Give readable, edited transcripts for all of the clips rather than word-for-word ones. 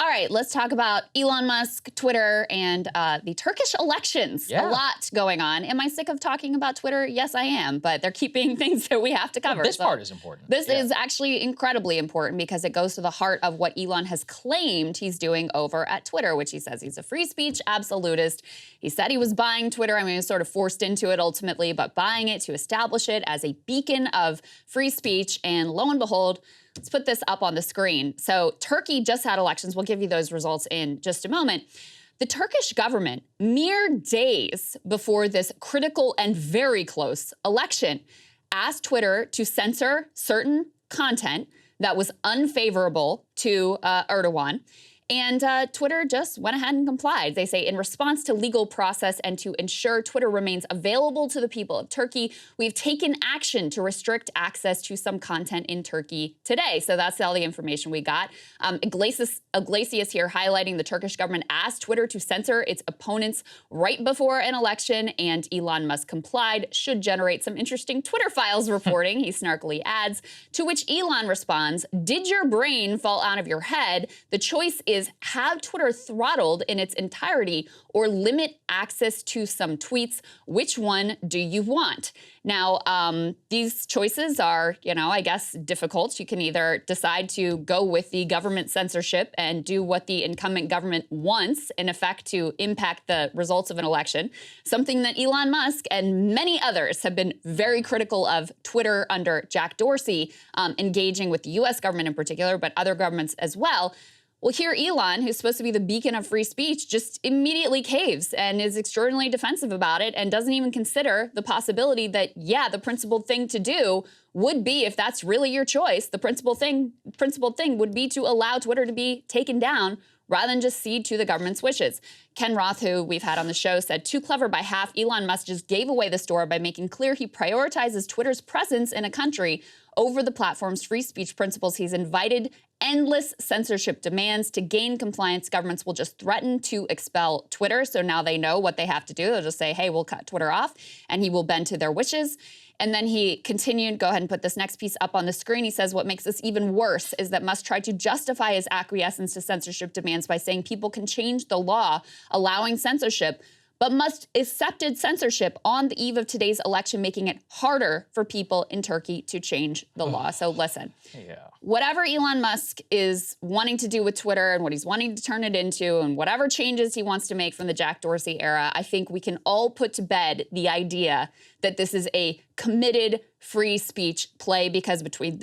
All right, let's talk about Elon Musk, Twitter, and the Turkish elections. Yeah. A lot going on. Am I sick of talking about Twitter? Yes, I am, but they're keeping things that we have to cover. Well, this part is important. This is actually incredibly important because it goes to the heart of what Elon has claimed he's doing over at Twitter, which he says he's a free speech absolutist. He said he was buying Twitter. I mean, he was sort of forced into it ultimately, but buying it to establish it as a beacon of free speech. And lo and behold, let's put this up on the screen. So Turkey just had elections. We'll give you those results in just a moment. The Turkish government, mere days before this critical and very close election, asked Twitter to censor certain content that was unfavorable to Erdogan. And Twitter just went ahead and complied. They say, in response to legal process and to ensure Twitter remains available to the people of Turkey, we've taken action to restrict access to some content in Turkey today. So that's all the information we got. Iglesias here highlighting the Turkish government asked Twitter to censor its opponents right before an election, and Elon Musk complied. Should generate some interesting Twitter files reporting, he snarkily adds. To which Elon responds, did your brain fall out of your head? The choice is have Twitter throttled in its entirety or limit access to some tweets. Which one do you want? Now, these choices are, I guess, difficult. You can either decide to go with the government censorship and do what the incumbent government wants, in effect, to impact the results of an election, something that Elon Musk and many others have been very critical of Twitter under Jack Dorsey, engaging with the U.S. government in particular, but other governments as well. Well, here Elon, who's supposed to be the beacon of free speech, just immediately caves and is extraordinarily defensive about it and doesn't even consider the possibility that, yeah, the principled thing to do would be, if that's really your choice, the principled thing would be to allow Twitter to be taken down rather than just cede to the government's wishes. Ken Roth, who we've had on the show, said, too clever by half, Elon Musk just gave away the store by making clear he prioritizes Twitter's presence in a country over the platform's free speech principles. He's invited endless censorship demands. To gain compliance, governments will just threaten to expel Twitter. So now they know what they have to do. They'll just say, hey, we'll cut Twitter off, and he will bend to their wishes. And then he continued, go ahead and put this next piece up on the screen. He says what makes this even worse is that Musk tried to justify his acquiescence to censorship demands by saying people can change the law allowing censorship, but Musk accepted censorship on the eve of today's election, making it harder for people in Turkey to change the law. So listen, whatever Elon Musk is wanting to do with Twitter and what he's wanting to turn it into and whatever changes he wants to make from the Jack Dorsey era, I think we can all put to bed the idea that this is a committed free speech play, because between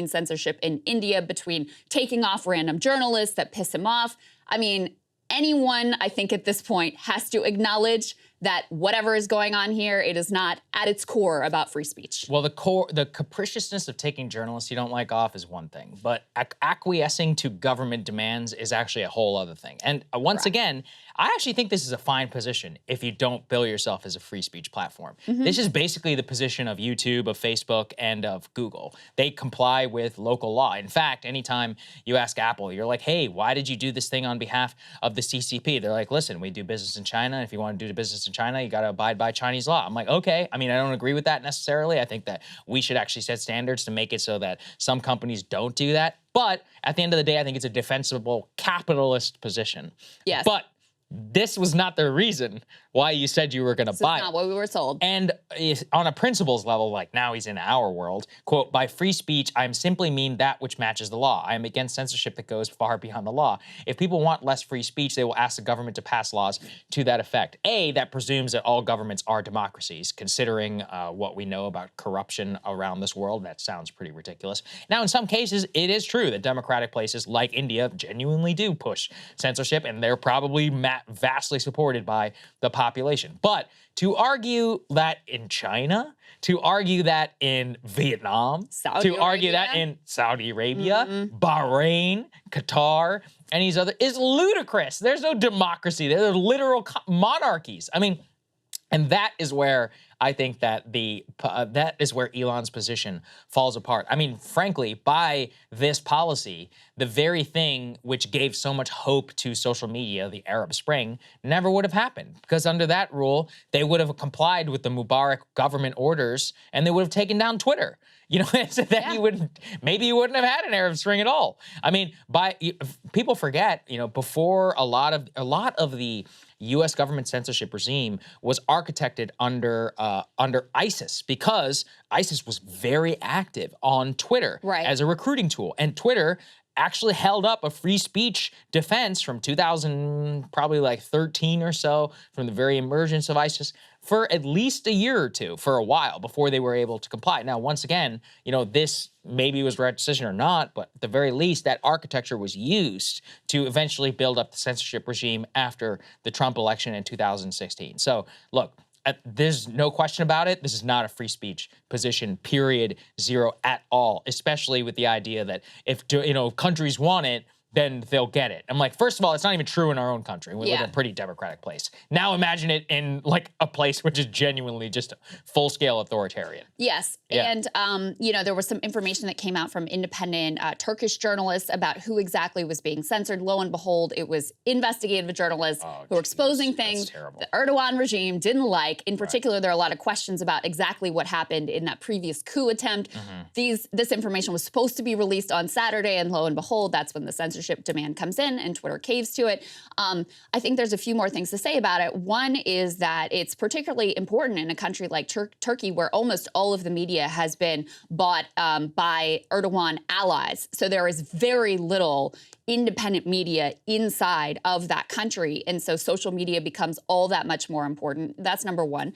censorship in India, between taking off random journalists that piss him off, I mean, anyone, I think at this point, has to acknowledge that whatever is going on here, it is not at its core about free speech. Well, the capriciousness of taking journalists you don't like off is one thing, but acquiescing to government demands is actually a whole other thing. And once again, I actually think this is a fine position if you don't bill yourself as a free speech platform. This is basically the position of YouTube, of Facebook, and of Google. They comply with local law. In fact, anytime you ask Apple, you're like, hey, why did you do this thing on behalf of the CCP? They're like, listen, we do business in China. If you want to do business in China, you got to abide by Chinese law. I'm like, okay. I mean, I don't agree with that necessarily. I think that we should actually set standards to make it so that some companies don't do that. But at the end of the day, I think it's a defensible capitalist position. Yes. But this was not the reason why you said you were going to buy it. This is not what we were told. And on a principles level, like now he's in our world, quote, by free speech, I simply mean that which matches the law. I am against censorship that goes far beyond the law. If people want less free speech, they will ask the government to pass laws to that effect. That presumes that all governments are democracies, considering what we know about corruption around this world. That sounds pretty ridiculous. Now, in some cases, it is true that democratic places like India genuinely do push censorship, and they're probably vastly supported by the population. But to argue that in China, to argue that in Vietnam, to argue that in Saudi Arabia, Bahrain, Qatar, and these other is ludicrous. There's no democracy. They're literal monarchies. I mean, And that is where I think that that is where Elon's position falls apart. I mean, frankly, by this policy, the very thing which gave so much hope to social media, the Arab Spring, never would have happened. Because under that rule, they would have complied with the Mubarak government orders and they would have taken down Twitter. You know, so that maybe you wouldn't have had an Arab Spring at all. I mean, people forget, you know, before a lot of the U.S. government censorship regime was architected under ISIS, because ISIS was very active on Twitter as a recruiting tool, and Twitter actually held up a free speech defense from 2000, probably like 13 or so, from the very emergence of ISIS, for at least a year or two, for a while, before they were able to comply. Now, once again, you know, this maybe was the right decision or not, but at the very least, that architecture was used to eventually build up the censorship regime after the Trump election in 2016. So, look, there's no question about it. This is not a free speech position, period, zero at all, especially with the idea that if, you know, countries want it, then they'll get it. I'm like, first of all, it's not even true in our own country. We live in a pretty democratic place. Now imagine it in like a place which is genuinely just full-scale authoritarian. Yes, and you know, there was some information that came out from independent Turkish journalists about who exactly was being censored. Lo and behold, it was investigative journalists who were exposing things the Erdogan regime didn't like. In particular, there are a lot of questions about exactly what happened in that previous coup attempt. This information was supposed to be released on Saturday, and lo and behold, that's when the censorship demand comes in and Twitter caves to it. I think there's a few more things to say about it. One is that it's particularly important in a country like Turkey, where almost all of the media has been bought by Erdogan allies. So there is very little independent media inside of that country. And so social media becomes all that much more important. That's number one.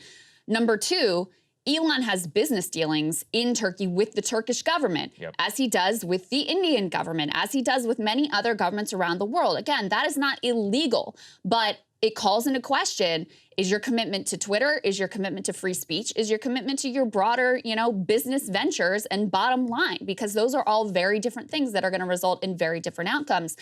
Number two, Elon has business dealings in Turkey with the Turkish government, as he does with the Indian government, as he does with many other governments around the world. Again, that is not illegal, but it calls into question, is your commitment to Twitter, is your commitment to free speech, is your commitment to your broader, you know, business ventures and bottom line, because those are all very different things that are going to result in very different outcomes.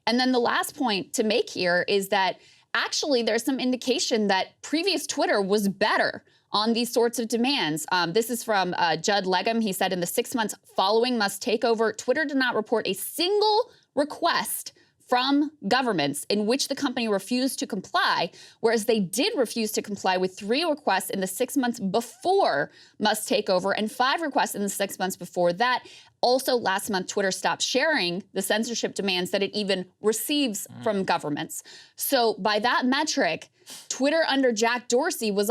And then the last point to make here is that actually there's some indication that previous Twitter was better on these sorts of demands. This is from Judd Legum. He said in the 6 months following Musk's takeover, Twitter did not report a single request from governments in which the company refused to comply, whereas they did refuse to comply with 3 requests in the 6 months before Musk's takeover and 5 requests in the 6 months before that. Also, last month, Twitter stopped sharing the censorship demands that it even receives from governments. So by that metric, Twitter under Jack Dorsey was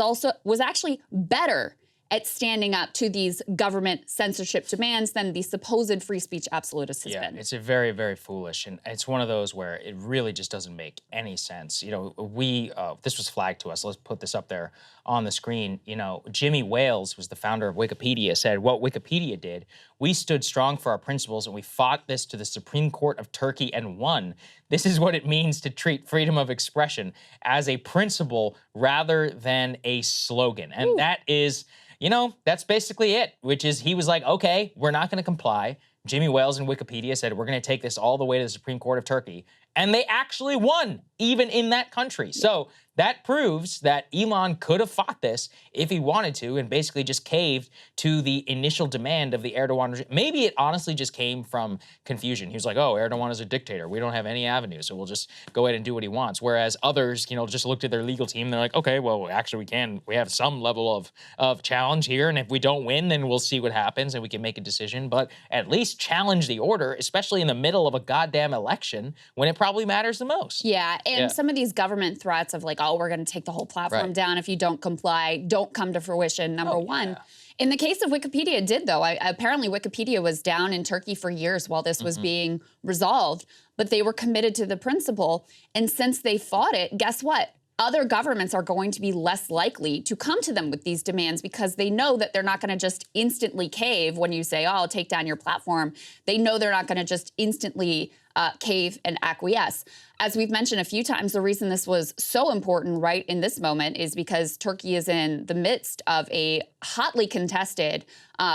actually better at standing up to these government censorship demands than the supposed free speech absolutist has been. It's a very, very foolish, and it's one of those where it really just doesn't make any sense. You know, this was flagged to us. Let's put this up there on the screen. You know, Jimmy Wales, who's the founder of Wikipedia, said what Wikipedia did, we stood strong for our principles and we fought this to the Supreme Court of Turkey and won. This is what it means to treat freedom of expression as a principle rather than a slogan. And that is, you know, that's basically it, which is he was like, okay, we're not going to comply. Jimmy Wales and Wikipedia said, we're going to take this all the way to the Supreme Court of Turkey. And they actually won, even in that country. So that proves that Elon could have fought this if he wanted to and basically just caved to the initial demand of the Erdogan regime. Maybe it honestly just came from confusion. He was like, oh, Erdogan is a dictator. We don't have any avenues, so we'll just go ahead and do what he wants. Whereas others, you know, just looked at their legal team and they're like, okay, well, actually we have some level of challenge here. And if we don't win, then we'll see what happens and we can make a decision. But at least challenge the order, especially in the middle of a goddamn election when it probably matters the most. Yeah, and some of these government threats of like, oh, we're going to take the whole platform down if you don't comply, don't come to fruition, number one. In the case of Wikipedia, it did, though. Apparently, Wikipedia was down in Turkey for years while this was being resolved, but they were committed to the principle. And since they fought it, guess what? Other governments are going to be less likely to come to them with these demands because they know that they're not going to just instantly cave when you say, oh, I'll take down your platform. They know they're not going to just instantly cave and acquiesce. As we've mentioned a few times, the reason this was so important right in this moment is because Turkey is in the midst of a hotly contested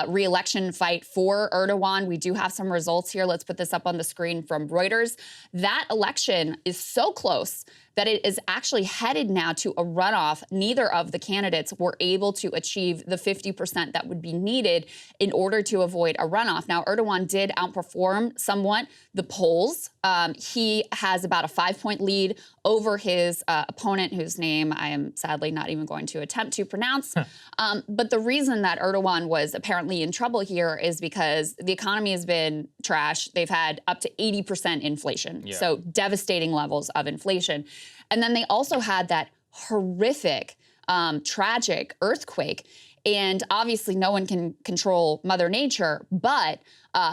re-election fight for Erdogan. We do have some results here. Let's put this up on the screen from Reuters. That election is so close that it is actually headed now to a runoff. Neither of the candidates were able to achieve the 50% that would be needed in order to avoid a runoff. Now, Erdogan did outperform somewhat the polls. He has about a 5-point lead over his opponent, whose name I am sadly not even going to attempt to pronounce. But the reason that Erdogan was apparently in trouble here is because the economy has been trash. They've had up to 80% inflation, so devastating levels of inflation. And then they also had that horrific, tragic earthquake. And obviously no one can control Mother Nature, but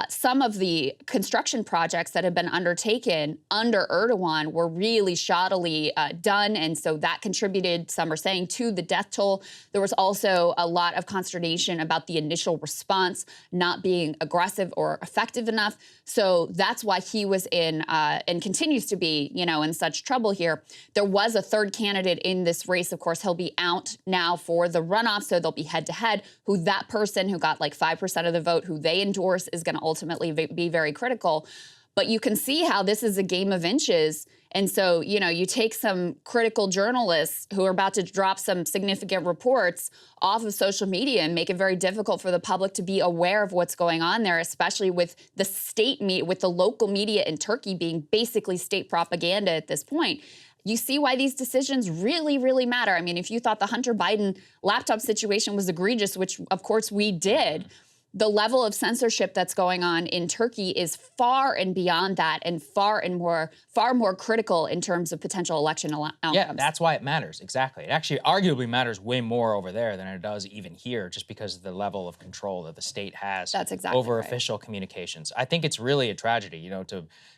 some of the construction projects that have been undertaken under Erdogan were really shoddily done. And so that contributed, some are saying, to the death toll. There was also a lot of consternation about the initial response not being aggressive or effective enough. So that's why he was in and continues to be, in such trouble here. There was a third candidate in this race. Of course, he'll be out now for the runoff. So they'll be head to head. Who that person who got like 5% of the vote, who they endorse, is going to ultimately be very critical. But you can see how this is a game of inches. And so, you take some critical journalists who are about to drop some significant reports off of social media and make it very difficult for the public to be aware of what's going on there, especially with the with the local media in Turkey being basically state propaganda at this point. You see why these decisions really, really matter. I mean, if you thought the Hunter Biden laptop situation was egregious, which of course we did, the level of censorship that's going on in Turkey is far and beyond that, and far more critical in terms of potential election outcomes. Yeah, that's why it matters. Exactly. It actually arguably matters way more over there than it does even here, just because of the level of control that the state has over official communications. I think it's really a tragedy,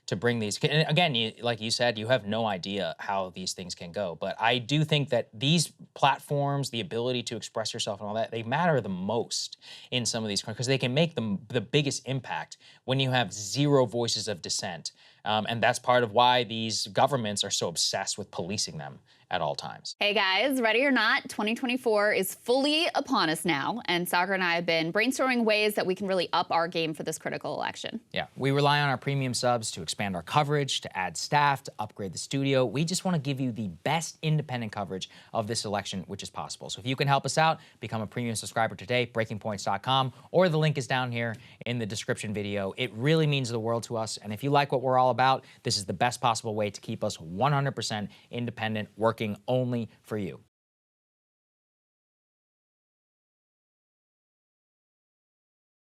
to bring these. And again, like you said, you have no idea how these things can go. But I do think that these platforms, the ability to express yourself and all that, they matter the most in some of these countries, because they can make the biggest impact when you have zero voices of dissent. And that's part of why these governments are so obsessed with policing them at all times. Hey guys, ready or not, 2024 is fully upon us now, and Soccer and I have been brainstorming ways that we can really up our game for this critical election. Yeah, we rely on our premium subs to expand our coverage, to add staff, to upgrade the studio. We just want to give you the best independent coverage of this election, which is possible. So if you can help us out, become a premium subscriber today, breakingpoints.com, or the link is down here in the description video. It really means the world to us, and if you like what we're all about, this is the best possible way to keep us 100% independent, working only for you.